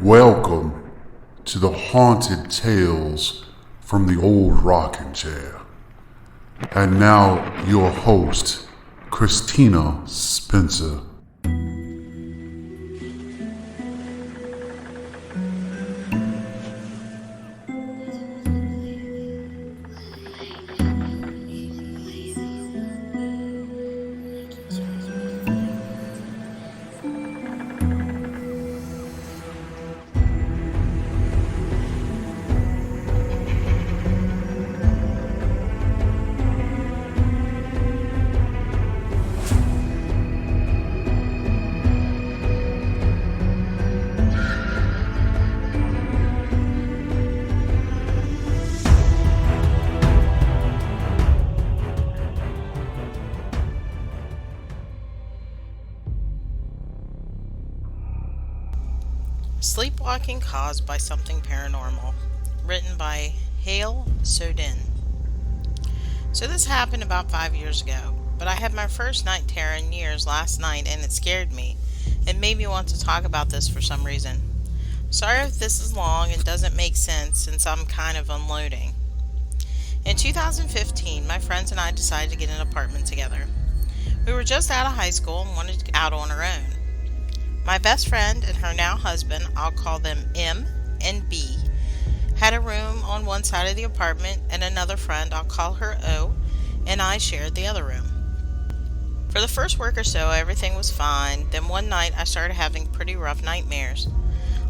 Welcome to the haunted tales from the old rocking chair. And now your host, Christina Spencer. Sleepwalking Caused by Something Paranormal, written by halesodin. So this happened about 5 years ago, but I had my first night terror in years last night and it scared me. It made me want to talk about this for some reason. Sorry if this is long and doesn't make sense since I'm kind of unloading. In 2015, my friends and I decided to get an apartment together. We were just out of high school and wanted to get out on our own. My best friend and her now husband, I'll call them M and B, had a room on one side of the apartment, and another friend, I'll call her O, and I shared the other room. For the first week or so, everything was fine. Then one night I started having pretty rough nightmares.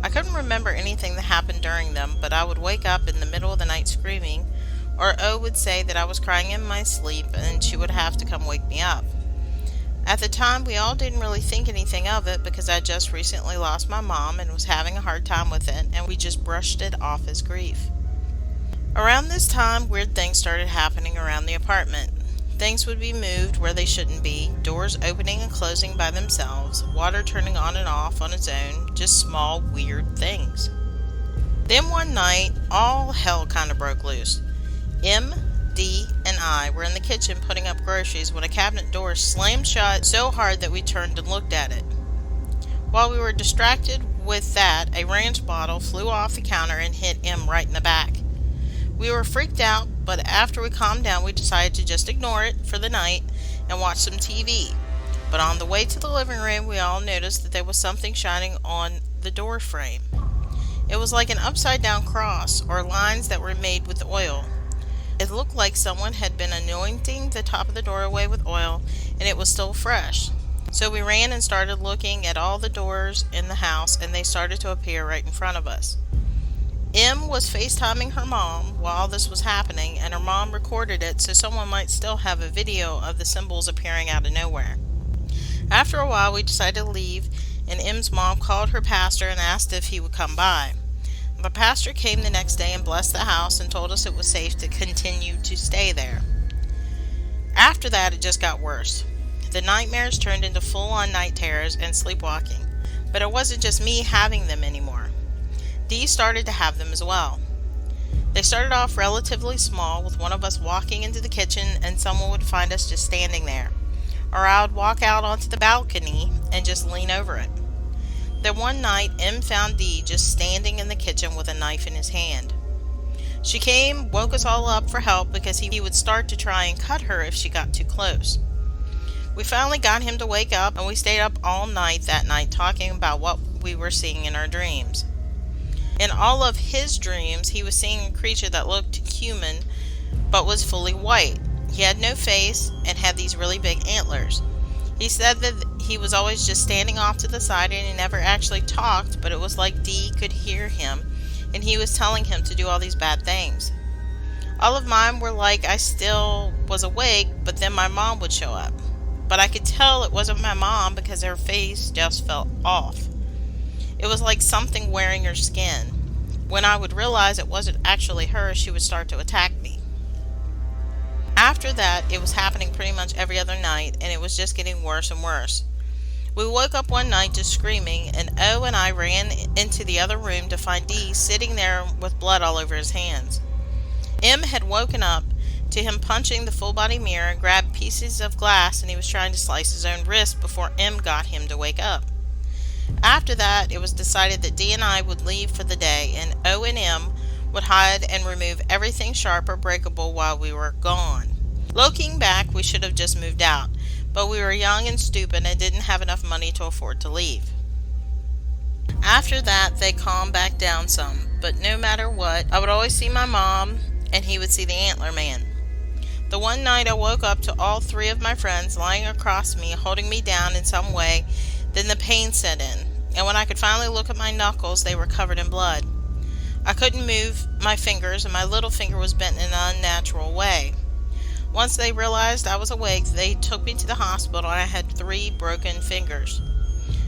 I couldn't remember anything that happened during them, but I would wake up in the middle of the night screaming, or O would say that I was crying in my sleep and she would have to come wake me up. At the time, we all didn't really think anything of it because I just recently lost my mom and was having a hard time with it, and we just brushed it off as grief. Around this time, weird things started happening around the apartment. Things would be moved where they shouldn't be, doors opening and closing by themselves, water turning on and off on its own, just small, weird things. Then one night, all hell kind of broke loose. M, D, and I were in the kitchen putting up groceries when a cabinet door slammed shut so hard that we turned and looked at it. While we were distracted with that, a ranch bottle flew off the counter and hit M right in the back. We were freaked out, but after we calmed down, we decided to just ignore it for the night and watch some TV. But on the way to the living room, we all noticed that there was something shining on the door frame. It was like an upside-down cross or lines that were made with oil. It looked like someone had been anointing the top of the doorway with oil, and it was still fresh. So we ran and started looking at all the doors in the house, and they started to appear right in front of us. M was FaceTiming her mom while this was happening, and her mom recorded it so someone might still have a video of the symbols appearing out of nowhere. After a while, we decided to leave, and M's mom called her pastor and asked if he would come by. The pastor came the next day and blessed the house and told us it was safe to continue to stay there. After that, it just got worse. The nightmares turned into full-on night terrors and sleepwalking, but it wasn't just me having them anymore. Dee started to have them as well. They started off relatively small, with one of us walking into the kitchen and someone would find us just standing there, or I would walk out onto the balcony and just lean over it. Then one night, M found Dee just standing in the kitchen with a knife in his hand. She came, woke us all up for help because he would start to try and cut her if she got too close. We finally got him to wake up, and we stayed up all night that night talking about what we were seeing in our dreams. In all of his dreams, he was seeing a creature that looked human but was fully white. He had no face and had these really big antlers. He said that he was always just standing off to the side and he never actually talked, but it was like Dee could hear him and he was telling him to do all these bad things. All of mine were like I still was awake, but then my mom would show up. But I could tell it wasn't my mom because her face just felt off. It was like something wearing her skin. When I would realize it wasn't actually her, she would start to attack me. After that, it was happening pretty much every other night, and it was just getting worse and worse. We woke up one night just screaming, and O and I ran into the other room to find Dee sitting there with blood all over his hands. M had woken up to him punching the full-body mirror and grabbed pieces of glass, and he was trying to slice his own wrist before M got him to wake up. After that, it was decided that D and I would leave for the day, and O and M would hide and remove everything sharp or breakable while we were gone. Looking back, we should have just moved out, but we were young and stupid and didn't have enough money to afford to leave. After that, they calmed back down some, but no matter what, I would always see my mom, and he would see the Antler Man. The one night I woke up to all three of my friends lying across me, holding me down in some way. Then the pain set in, and when I could finally look at my knuckles, they were covered in blood. I couldn't move my fingers, and my little finger was bent in an unnatural way. Once they realized I was awake, they took me to the hospital, and I had 3 broken fingers.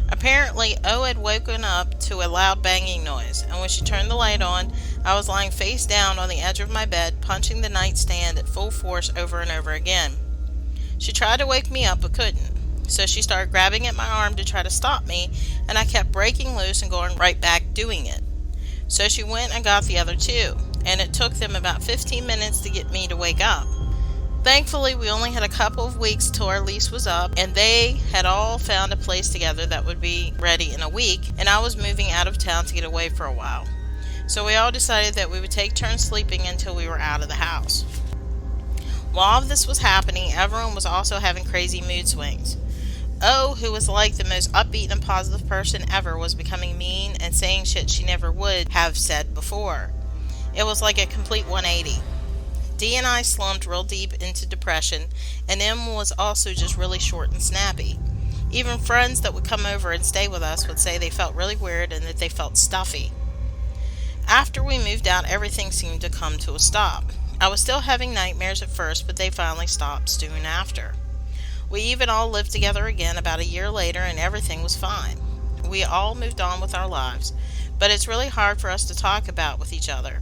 Apparently, O had woken up to a loud banging noise, and when she turned the light on, I was lying face down on the edge of my bed, punching the nightstand at full force over and over again. She tried to wake me up, but couldn't, so she started grabbing at my arm to try to stop me, and I kept breaking loose and going right back doing it. So she went and got the other 2, and it took them about 15 minutes to get me to wake up. Thankfully, we only had a couple of weeks till our lease was up, and they had all found a place together that would be ready in a week, and I was moving out of town to get away for a while. So we all decided that we would take turns sleeping until we were out of the house. While all of this was happening, everyone was also having crazy mood swings. O, who was like the most upbeat and positive person ever, was becoming mean and saying shit she never would have said before. It was like a complete 180. D and I slumped real deep into depression, and M was also just really short and snappy. Even friends that would come over and stay with us would say they felt really weird and that they felt stuffy. After we moved out, everything seemed to come to a stop. I was still having nightmares at first, but they finally stopped soon after. We even all lived together again about a year later, and everything was fine. We all moved on with our lives, but it's really hard for us to talk about with each other.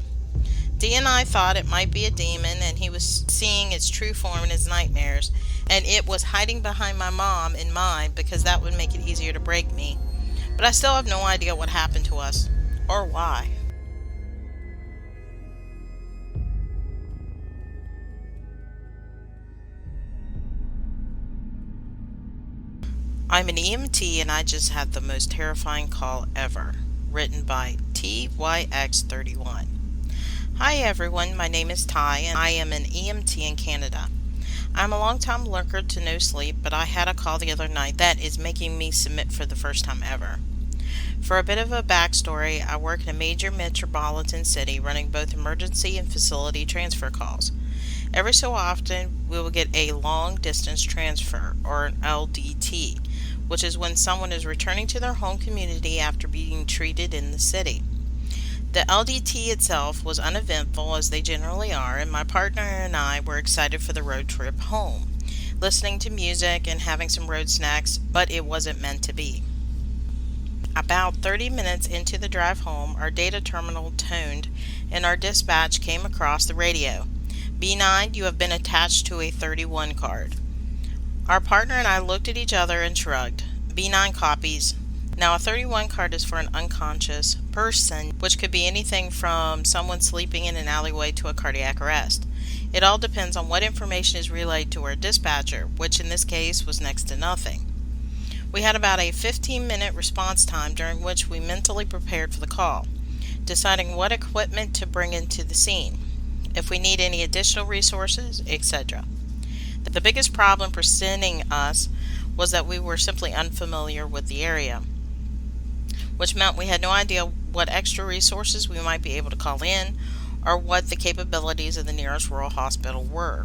D and I thought it might be a demon, and he was seeing its true form in his nightmares, and it was hiding behind my mom and mine because that would make it easier to break me. But I still have no idea what happened to us, or why. I'm an EMT, and I just had the most terrifying call ever. Written by TYX31. Hi everyone, my name is Ty, and I am an EMT in Canada. I'm a long-time lurker to no sleep, but I had a call the other night that is making me submit for the first time ever. For a bit of a backstory, I work in a major metropolitan city running both emergency and facility transfer calls. Every so often, we will get a long-distance transfer, or an LDT, which is when someone is returning to their home community after being treated in the city. The LDT itself was uneventful, as they generally are, and my partner and I were excited for the road trip home, listening to music and having some road snacks, but it wasn't meant to be. About 30 minutes into the drive home, our data terminal toned, and our dispatch came across the radio. B9, you have been attached to a 31 card. Our partner and I looked at each other and shrugged. B9 copies. Now, a 31 card is for an unconscious person, which could be anything from someone sleeping in an alleyway to a cardiac arrest. It all depends on what information is relayed to our dispatcher, which in this case was next to nothing. We had about a 15-minute response time, during which we mentally prepared for the call, deciding what equipment to bring into the scene, if we need any additional resources, etc. The biggest problem presenting us was that we were simply unfamiliar with the area, which meant we had no idea what extra resources we might be able to call in or what the capabilities of the nearest rural hospital were.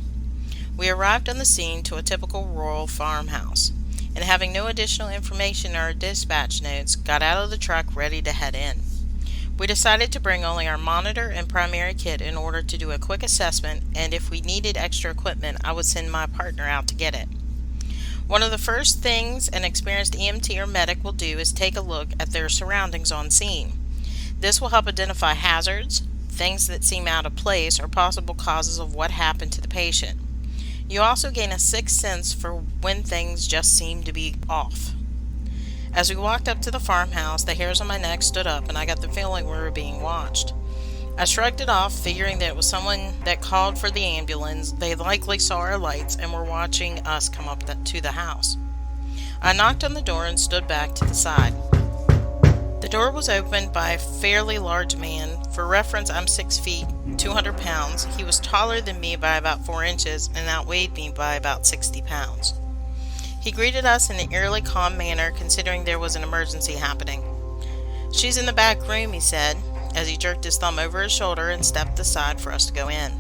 We arrived on the scene to a typical rural farmhouse, and having no additional information in our dispatch notes, got out of the truck ready to head in. We decided to bring only our monitor and primary kit in order to do a quick assessment, and if we needed extra equipment, I would send my partner out to get it. One of the first things an experienced EMT or medic will do is take a look at their surroundings on scene. This will help identify hazards, things that seem out of place, or possible causes of what happened to the patient. You also gain a sixth sense for when things just seem to be off. As we walked up to the farmhouse, the hairs on my neck stood up, and I got the feeling we were being watched. I shrugged it off, figuring that it was someone that called for the ambulance. They likely saw our lights and were watching us come up to the house. I knocked on the door and stood back to the side. The door was opened by a fairly large man. For reference, I'm 6 feet, 200 pounds. He was taller than me by about 4 inches and outweighed me by about 60 pounds. He greeted us in an eerily calm manner, considering there was an emergency happening. "She's in the back room," he said, as he jerked his thumb over his shoulder and stepped aside for us to go in.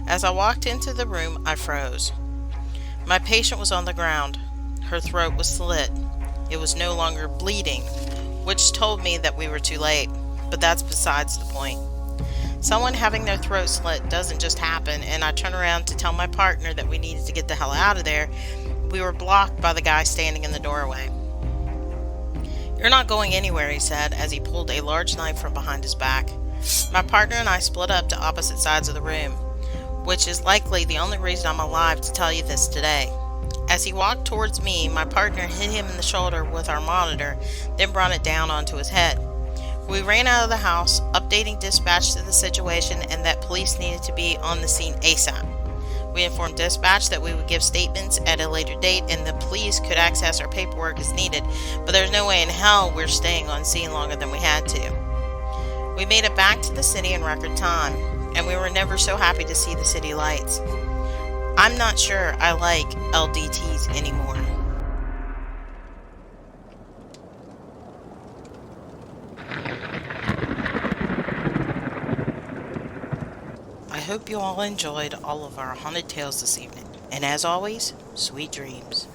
As I walked into the room, I froze. My patient was on the ground. Her throat was slit. It was no longer bleeding, which told me that we were too late, but that's besides the point. Someone having their throat slit doesn't just happen, and I turned around to tell my partner that we needed to get the hell out of there. We were blocked by the guy standing in the doorway. "You're not going anywhere," he said, as he pulled a large knife from behind his back. My partner and I split up to opposite sides of the room, which is likely the only reason I'm alive to tell you this today. As he walked towards me, my partner hit him in the shoulder with our monitor, then brought it down onto his head. We ran out of the house, updating dispatch to the situation and that police needed to be on the scene ASAP. We informed dispatch that we would give statements at a later date and the police could access our paperwork as needed, but there's no way in hell we're staying on scene longer than we had to. We made it back to the city in record time, and we were never so happy to see the city lights. I'm not sure I like LDTs anymore. I hope you all enjoyed all of our haunted tales this evening, and as always, sweet dreams.